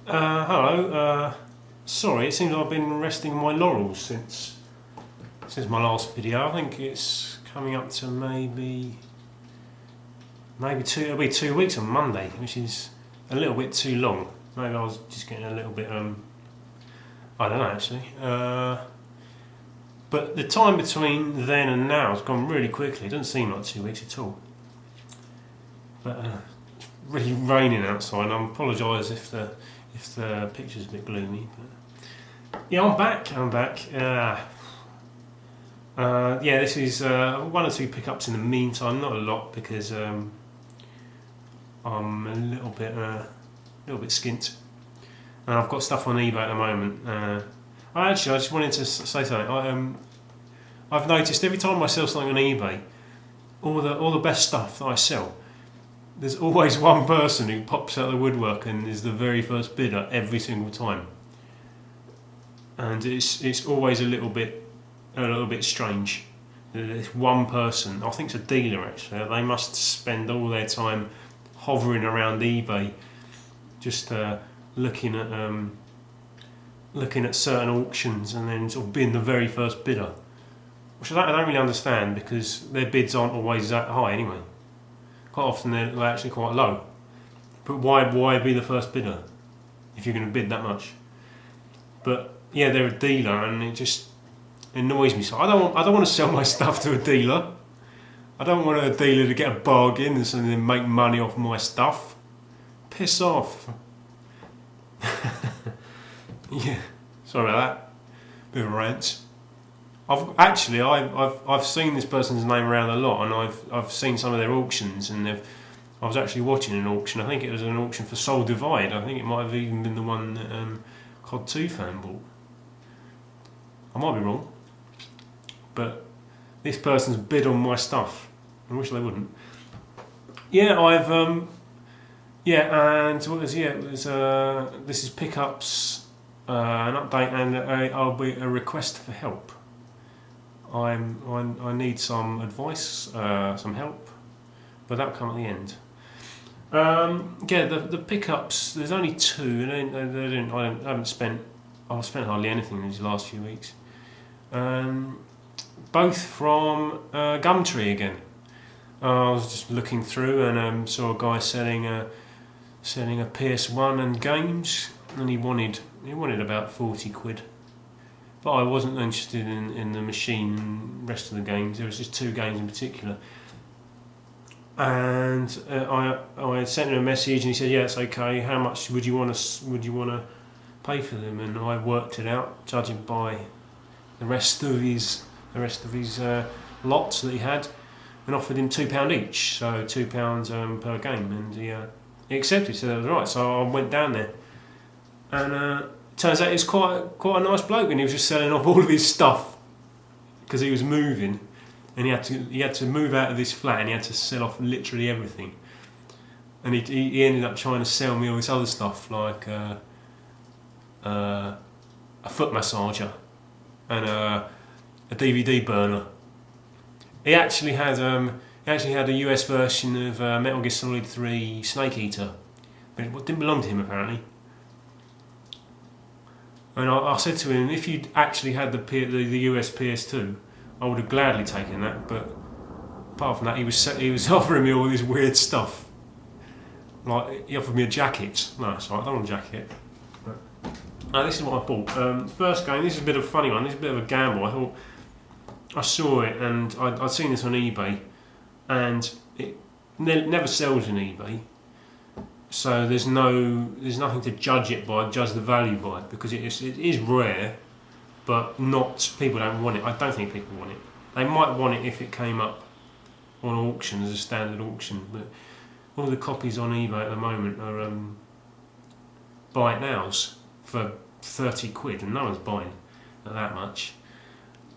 Hello. Sorry, it seems I've been resting on my laurels since my last video. I think it's coming up to maybe two. It'll be 2 weeks on Monday, which is a little bit too long. Maybe I was just getting a little bit I don't know actually. But the time between then and now has gone really quickly. It doesn't seem like 2 weeks at all. But it's really raining outside. And I apologise if the picture's a bit gloomy. But yeah, I'm back. Yeah, this is one or two pickups in the meantime. Not a lot because I'm a little bit skint, and I've got stuff on eBay at the moment. I just wanted to say something. I've noticed every time I sell something on eBay, all the best stuff that I sell, there's always one person who pops out of the woodwork and is the very first bidder every single time, and it's always a little bit strange. This one person, I think it's a dealer actually. They must spend all their time hovering around eBay, just looking at certain auctions and then sort of being the very first bidder, which I don't really understand because their bids aren't always that high anyway. Quite often they're actually quite low. But why be the first bidder if you're going to bid that much? But yeah, they're a dealer and it just annoys me. So I don't want to sell my stuff to a dealer. I don't want a dealer to get a bargain and then make money off my stuff. Piss off. Yeah, sorry about that. Bit of a rant. I've seen this person's name around a lot, and I've seen some of their auctions, and I was actually watching an auction. I think it was an auction for Soul Divide. I think it might have even been the one that COD 2 fan bought. I might be wrong, but this person's bid on my stuff. I wish they wouldn't. Yeah, and what was it was this is pickups, an update, and I'll be a request for help. I need some advice, some help, but that'll come at the end. The pickups. There's only two, and I haven't spent hardly anything in these last few weeks. Both from Gumtree again. I was just looking through and saw a guy selling a PS1 and games, and he wanted about 40 quid. But I wasn't interested in the machine, rest of the games. There was just two games in particular. And I sent him a message, and he said, "Yeah, it's okay. How much would you want to pay for them?" And I worked it out, judging by the rest of his lots that he had, and offered him £2 each, so £2 per game, and he accepted, so that was right. So I went down there, and turns out he's quite a nice bloke, and he was just selling off all of his stuff because he was moving, and he had to move out of this flat, and he had to sell off literally everything, and he ended up trying to sell me all this other stuff like a foot massager and a DVD burner. He actually had a US version of Metal Gear Solid 3 Snake Eater, but it didn't belong to him apparently. And I said to him, if you'd actually had the US PS2, I would have gladly taken that. But apart from that, he was offering me all this weird stuff. Like he offered me a jacket. No, sorry, I don't want a jacket. Now this is what I bought. First game. This is a bit of a funny one. This is a bit of a gamble. I thought I saw it and I'd seen this on eBay, and it never sells on eBay. So there's nothing to judge the value by, because it is rare, but people don't want it. I don't think people want it. They might want it if it came up on auction as a standard auction, but all the copies on eBay at the moment are buy it nows for 30 quid, and no one's buying at that much.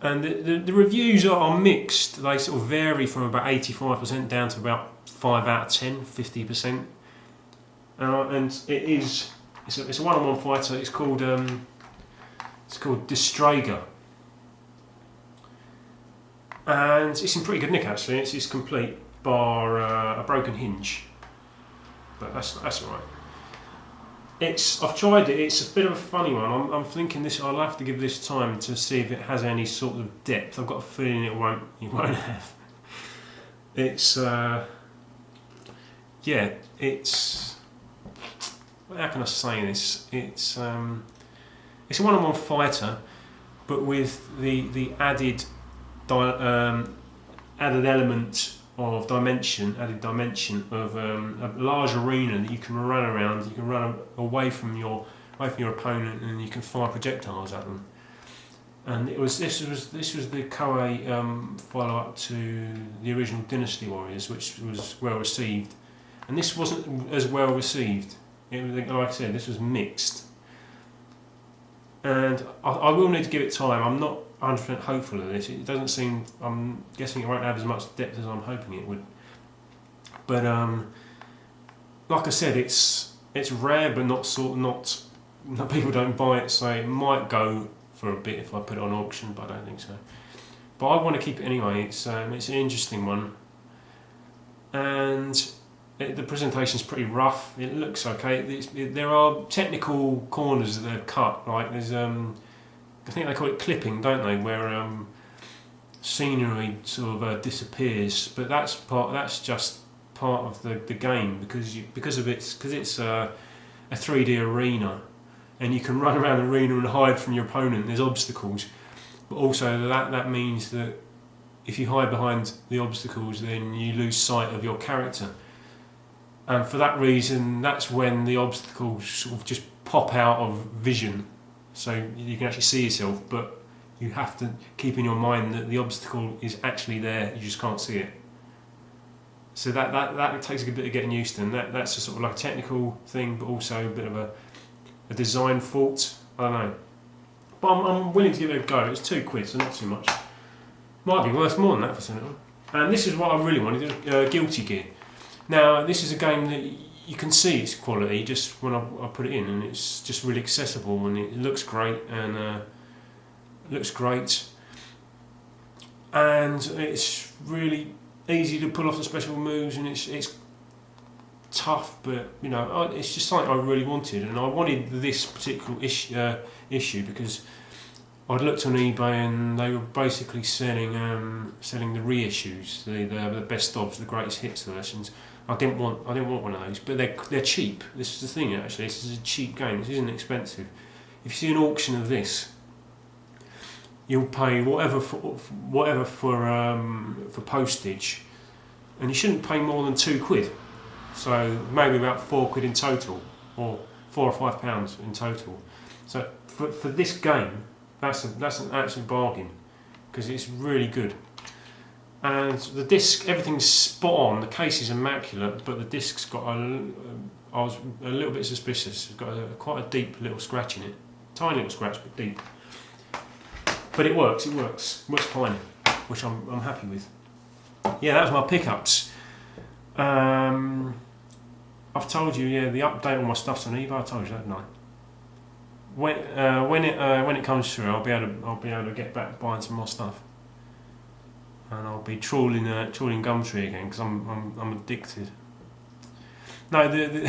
And the reviews are mixed. They sort of vary from about 85% down to about 5 out of 10, 50%. And it's a one-on-one fighter. It's called Distrager, and it's in pretty good nick actually. It's complete, bar a broken hinge, but that's all right. I've tried it. It's a bit of a funny one. I'm thinking this. I'll have to give this time to see if it has any sort of depth. I've got a feeling it won't. It won't have. It's yeah. It's how can I say this? It's a one-on-one fighter, but with the added added element of added dimension of a large arena that you can run around. You can run away from your opponent, and you can fire projectiles at them. And this was the Koei follow-up to the original Dynasty Warriors, which was well received, and this wasn't as well received. It was, like I said, this was mixed, and I will need to give it time. I'm not 100% hopeful of this. It doesn't seem. I'm guessing it won't have as much depth as I'm hoping it would. But like I said, it's rare, but not people don't buy it, so it might go for a bit if I put it on auction, but I don't think so. But I want to keep it anyway. It's an interesting one, and the presentation's pretty rough. It looks okay. There are technical corners that they've cut. Like there's I think they call it clipping, don't they? Where scenery sort of disappears, but that's just part of the game because it's a 3D arena, and you can run around the arena and hide from your opponent. There's obstacles, but also that means that if you hide behind the obstacles, then you lose sight of your character. And for that reason, that's when the obstacles sort of just pop out of vision. So you can actually see yourself, but you have to keep in your mind that the obstacle is actually there, you just can't see it. So that takes a bit of getting used to, and that's a sort of like a technical thing, but also a bit of a design fault. I don't know. But I'm willing to give it a go. It's £2, so not too much. Might be worth more than that for something. And this is what I really wanted, Guilty Gear. Now, this is a game that you can see its quality just when I put it in, and it's just really accessible, and it looks great, and and it's really easy to pull off the special moves, and it's tough, but you know, it's just something I really wanted, and I wanted this particular issue because I'd looked on eBay and they were basically selling the reissues, the best ofs, the greatest hits versions. I didn't want one of those, but they're cheap. This is the thing, actually. This is a cheap game. This isn't expensive. If you see an auction of this, you'll pay whatever for postage, and you shouldn't pay more than £2. So maybe about £4 in total, or £4 or £5 in total. So for this game, that's an absolute bargain, because it's really good. And the disc, everything's spot on. The case is immaculate, but the disc's got I was a little bit suspicious. It's got quite a deep little scratch in it, tiny little scratch, but deep. But it works. It works fine, which I'm happy with. Yeah, that was my pickups. I've told you, yeah, the update on my stuff's on eBay. I told you that, didn't I? When it comes through, I'll be able to get back buying some more stuff. And I'll be trawling Gumtree again, because I'm addicted. No, the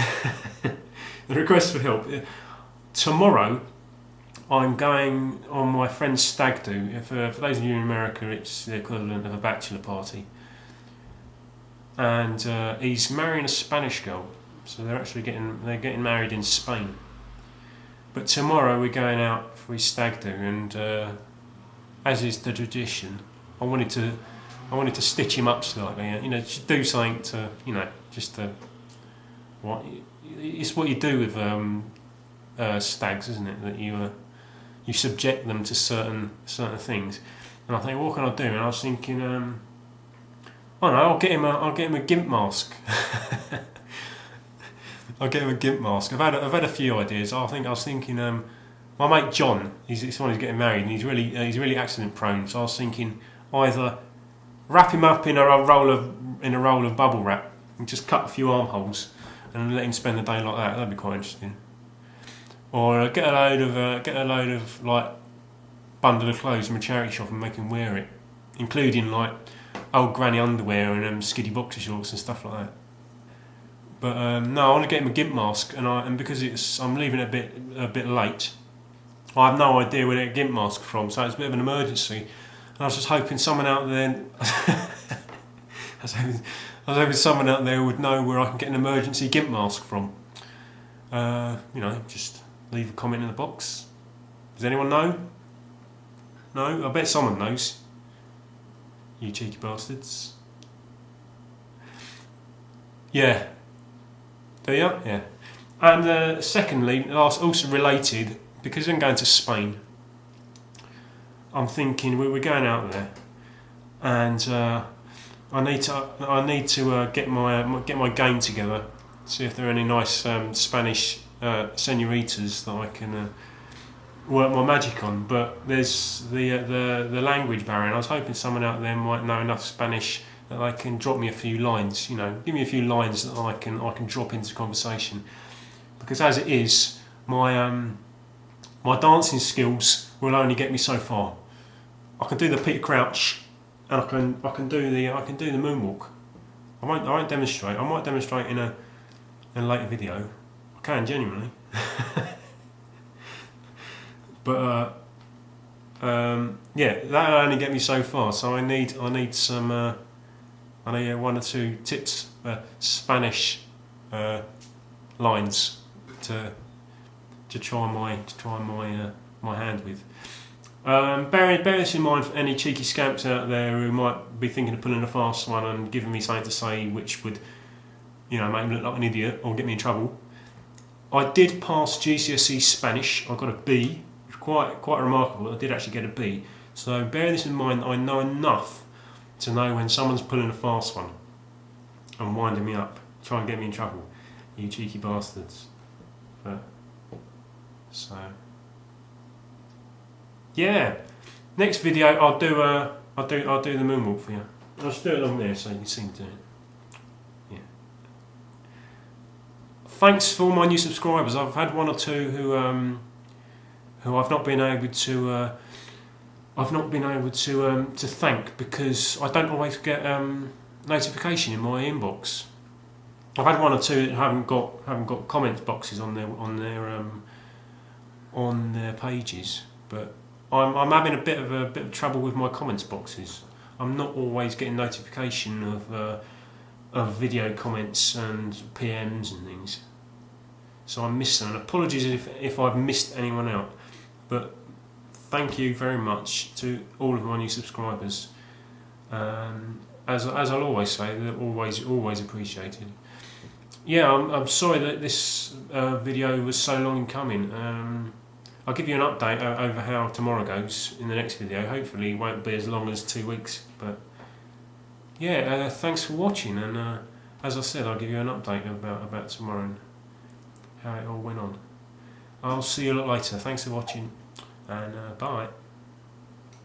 request for help. Tomorrow, I'm going on my friend's stag do. For those of you in America, it's the equivalent of a bachelor party. And he's marrying a Spanish girl, so they're getting married in Spain. But tomorrow we're going out for his stag do, and as is the tradition, I wanted to stitch him up slightly, you know, just do something to, you know, just to it's what you do with stags, isn't it? That you subject them to certain things. And I think, what can I do? And I was thinking, I don't know, I'll get him a gimp mask. I'll get him a gimp mask. I've had a few ideas. I was thinking, my mate John, he's someone who's getting married, and he's really accident prone. So I was thinking, either wrap him up in a roll of bubble wrap and just cut a few armholes and let him spend the day like that. That'd be quite interesting. Or get a load of like bundle of clothes from a charity shop and make him wear it, including like old granny underwear and skiddy boxer shorts and stuff like that. But no, I want to get him a gimp mask, and because I'm leaving it a bit late, I have no idea where to get a gimp mask from, so it's a bit of an emergency. And I was just hoping someone out there, I was hoping someone out there would know where I can get an emergency gimp mask from. Just leave a comment in the box. Does anyone know? No? I bet someone knows. You cheeky bastards. Yeah. There you are? Yeah. And secondly, also related, because I'm going to Spain, I'm thinking we're going out there, and I need to get my game together. See if there are any nice Spanish senoritas that I can work my magic on. But there's the language barrier. And I was hoping someone out there might know enough Spanish that they can drop me a few lines. Give me a few lines that I can drop into conversation. Because as it is, my dancing skills will only get me so far. I can do the Peter Crouch, and I can do the moonwalk. I won't demonstrate. I might demonstrate in a later video. I can genuinely. But that'll only get me so far. So I need some. I need one or two tips, Spanish lines to try my hand with. Bear this in mind for any cheeky scamps out there who might be thinking of pulling a fast one and giving me something to say which would, make me look like an idiot or get me in trouble. I did pass GCSE Spanish. I got a B, which was quite remarkable. I did actually get a B. So bear this in mind. I know enough to know when someone's pulling a fast one and winding me up, trying to get me in trouble. You cheeky bastards. Yeah. Next video, I'll do the moonwalk for you. I'll just do it along there so you can see me do it. Yeah. Thanks for all my new subscribers. I've had one or two who I've not been able to to thank because I don't always get notification in my inbox. I've had one or two that haven't got comment boxes on their pages, but I'm having a bit of trouble with my comments boxes. I'm not always getting notification of video comments and PMs and things, so I miss them. And apologies if I've missed anyone out, but thank you very much to all of my new subscribers. As I'll always say, they're always appreciated. Yeah, I'm sorry that this video was so long in coming. I'll give you an update over how tomorrow goes in the next video. Hopefully it won't be as long as 2 weeks. But yeah, thanks for watching, and as I said, I'll give you an update about tomorrow and how it all went on. I'll see you a lot later. Thanks for watching, and bye.